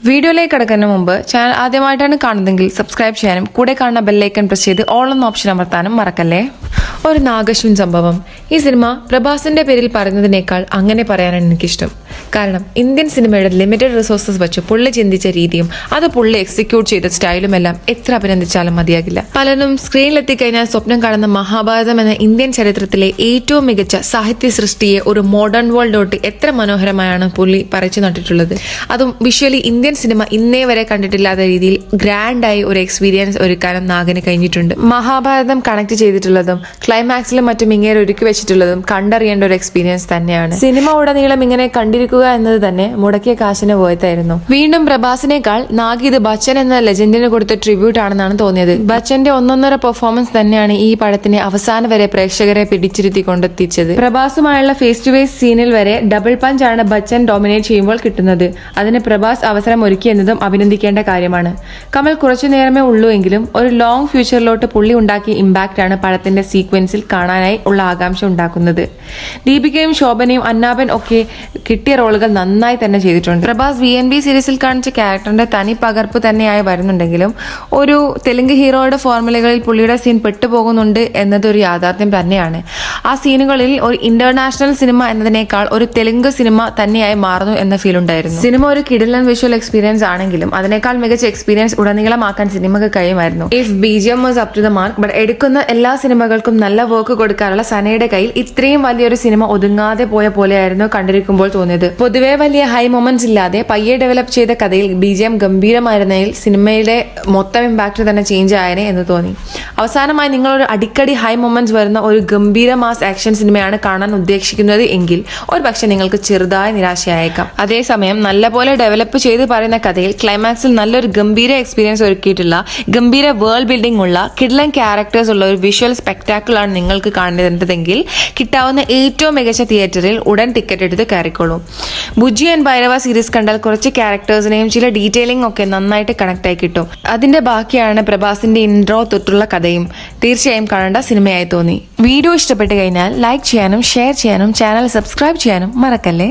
വീഡിയോയിലേക്ക് കടക്കുന്നതിന് മുമ്പ് ചാനൽ ആദ്യമായിട്ടാണ് കാണുന്നതെങ്കിൽ സബ്സ്ക്രൈബ് ചെയ്യാനും കൂടെ കാണുന്ന ബെല്ലൈക്കൺ പ്രസ് ചെയ്ത് ഓൾ എന്ന ഓപ്ഷൻ അമർത്താനും മറക്കല്ലേ. ഒരു നാഗശ്വിൻ സംഭവം. ഈ സിനിമ പ്രഭാസിന്റെ പേരിൽ പറയുന്നതിനേക്കാൾ അങ്ങനെ പറയാനാണ് എനിക്കിഷ്ടം. കാരണം ഇന്ത്യൻ സിനിമയുടെ ലിമിറ്റഡ് റിസോഴ്സസ് വെച്ച് പുള്ളി ചിന്തിച്ച രീതിയും അത് പുള്ളി എക്സിക്യൂട്ട് ചെയ്ത സ്റ്റൈലും എല്ലാം എത്ര അഭിനന്ദിച്ചാലും മതിയാകില്ല. പലരും സ്ക്രീനിലെത്തിക്കഴിഞ്ഞാൽ സ്വപ്നം കാണുന്ന മഹാഭാരതം എന്ന ഇന്ത്യൻ ചരിത്രത്തിലെ ഏറ്റവും മികച്ച സാഹിത്യ സൃഷ്ടിയെ ഒരു മോഡേൺ വേൾഡോട്ട് എത്ര മനോഹരമായാണ് പുള്ളി പറിച്ചു നട്ടിട്ടുള്ളത്. അതും വിഷ്വലി ഇന്ത്യൻ സിനിമ ഇന്നേ വരെ കണ്ടിട്ടില്ലാത്ത രീതിയിൽ ഗ്രാൻഡായി ഒരു എക്സ്പീരിയൻസ് ഒരുക്കാനും നാഗന് കഴിഞ്ഞിട്ടുണ്ട്. മഹാഭാരതം കണക്ട് ചെയ്തിട്ടുള്ളതും ക്ലൈമാക്സിലും മറ്റും ഇങ്ങനെ ഒരുക്കി വെച്ചിട്ടുള്ളതും കണ്ടറിയേണ്ട ഒരു എക്സ്പീരിയൻസ് തന്നെയാണ്. സിനിമ ഉടനീളം ഇങ്ങനെ കണ്ടിരിക്കുക എന്നത് തന്നെ മുടക്കിയ കാശിന് പോയതായിരുന്നു. വീണ്ടും പ്രഭാസിനേക്കാൾ നാഗ് ഇത് ബച്ചൻ എന്ന ലെജൻഡിന് കൊടുത്ത ട്രിബ്യൂട്ട് ആണെന്നാണ് തോന്നിയത്. ബച്ചന്റെ ഒന്നൊന്നര പെർഫോമൻസ് തന്നെയാണ് ഈ പടത്തിനെ അവസാനം വരെ പ്രേക്ഷകരെ പിടിച്ചിരുത്തി കൊണ്ടെത്തിച്ചത്. പ്രഭാസുമായുള്ള ഫേസ് ടു ഫേസ് സീനിൽ വരെ ഡബിൾ പഞ്ച് ആണ് ബച്ചൻ ഡോമിനേറ്റ് ചെയ്യുമ്പോൾ കിട്ടുന്നത്. അതിന് പ്രഭാസ് അവസരം ഒരുക്കിയെന്നതും അഭിനന്ദിക്കേണ്ട കാര്യമാണ്. കമൽ കുറച്ചു നേരമേ ഉള്ളൂ എങ്കിലും ഒരു ലോങ് ഫ്യൂച്ചറിലോട്ട് പുള്ളി ഉണ്ടാക്കിയ ഇമ്പാക്റ്റ് ആണ് പടത്തിന്റെ സീക്വൻസിൽ കാണാനായി ഉള്ള ആകാംക്ഷ ഉണ്ടാക്കുന്നത്. ദീപികയും ശോഭനയും അന്നാബൻ ഒക്കെ കിട്ടിയ റോളുകൾ നന്നായി തന്നെ ചെയ്തിട്ടുണ്ട്. പ്രഭാസ് VNB സീരീസിൽ കാണിച്ച ക്യാരക്ടറിന്റെ തനി പകർപ്പ് തന്നെയായി വരുന്നുണ്ടെങ്കിലും ഒരു തെലുങ്ക് ഹീറോയുടെ ഫോർമുലകളിൽ പുള്ളിയുടെ സീൻ പെട്ടുപോകുന്നുണ്ട് എന്നതൊരു യാഥാർത്ഥ്യം തന്നെയാണ്. ആ സീനുകളിൽ ഒരു ഇന്റർനാഷണൽ സിനിമ എന്നതിനേക്കാൾ ഒരു തെലുങ്ക് സിനിമ തന്നെയായി മാറുന്നു എന്ന ഫീൽ ഉണ്ടായിരുന്നു. സിനിമ ഒരു കിടിലൻ വിഷ്വൽ എക്സ്പീരിയൻസ് ആണെങ്കിലും അതിനേക്കാൾ മികച്ച എക്സ്പീരിയൻസ് ഉടനീളമാക്കാൻ സിനിമക്ക് കഴിയുമായിരുന്നു. If BGM was up to the mark. But എടുക്കുന്ന എല്ലാ സിനിമകൾക്കും നല്ല വർക്ക് കൊടുക്കാനുള്ള സനയുടെ കയ്യിൽ ഇത്രയും വലിയൊരു സിനിമ ഒതുങ്ങാതെ പോയ പോലെയായിരുന്നു കണ്ടിരിക്കുമ്പോൾ തോന്നിയത്. പൊതുവെ വലിയ ഹൈ മൊമെന്റ്സ് ഇല്ലാതെ പയ്യെ ഡെവലപ്പ് ചെയ്ത കഥയിൽ BGM ഗംഭീരമായിരുന്നതിൽ സിനിമയുടെ മൊത്തം ഇമ്പാക്ട് തന്നെ ചേഞ്ച് ആയനെ എന്ന് തോന്നി. അവസാനമായി നിങ്ങളൊരു അടിക്കടി ഹൈ മൊമെന്റ്സ് വരുന്ന ഒരു ഗംഭീര മാസ് ആക്ഷൻ സിനിമയാണ് കാണാൻ ഉദ്ദേശിക്കുന്നത് എങ്കിൽ ഒരു പക്ഷെ നിങ്ങൾക്ക് ചെറുതായ നിരാശയായേക്കാം. അതേസമയം നല്ലപോലെ ഡെവലപ്പ് ചെയ്ത് പറയുന്ന കഥയിൽ ക്ലൈമാക്സിൽ നല്ലൊരു ഗംഭീര എക്സ്പീരിയൻസ് ഒരുക്കിയിട്ടുള്ള ഗംഭീര വേൾഡ് ബിൽഡിംഗ് ഉള്ള കിഡ്ലൻ ക്യാരക്ടേഴ്സ് ഉള്ള ഒരു വിഷ്വൽ സ്പെക്ടാക്കിൾ ആണ് നിങ്ങൾക്ക് കാണേണ്ടതെങ്കിൽ കിട്ടാവുന്ന ഏറ്റവും മികച്ച തിയേറ്ററിൽ ഉടൻ ടിക്കറ്റ് എടുത്ത് കയറിക്കോളൂ. ബുജ്ജി ആൻഡ് ഭൈരവ സീരീസ് കണ്ടാൽ കുറച്ച് ക്യാരക്ടേഴ്സിനെയും ചില ഡീറ്റെയിലിംഗ് ഒക്കെ നന്നായിട്ട് കണക്ട് ആയി കിട്ടും. അതിന്റെ ബാക്കിയാണ് പ്രഭാസിന്റെ ഇൻട്രോ തൊട്ടുള്ള കഥയും. തീർച്ചയായും കാണേണ്ട സിനിമയായി തോന്നി. വീഡിയോ ഇഷ്ടപ്പെട്ട് കഴിഞ്ഞാൽ ലൈക്ക് ചെയ്യാനും ഷെയർ ചെയ്യാനും ചാനൽ സബ്സ്ക്രൈബ് ചെയ്യാനും മറക്കല്ലേ.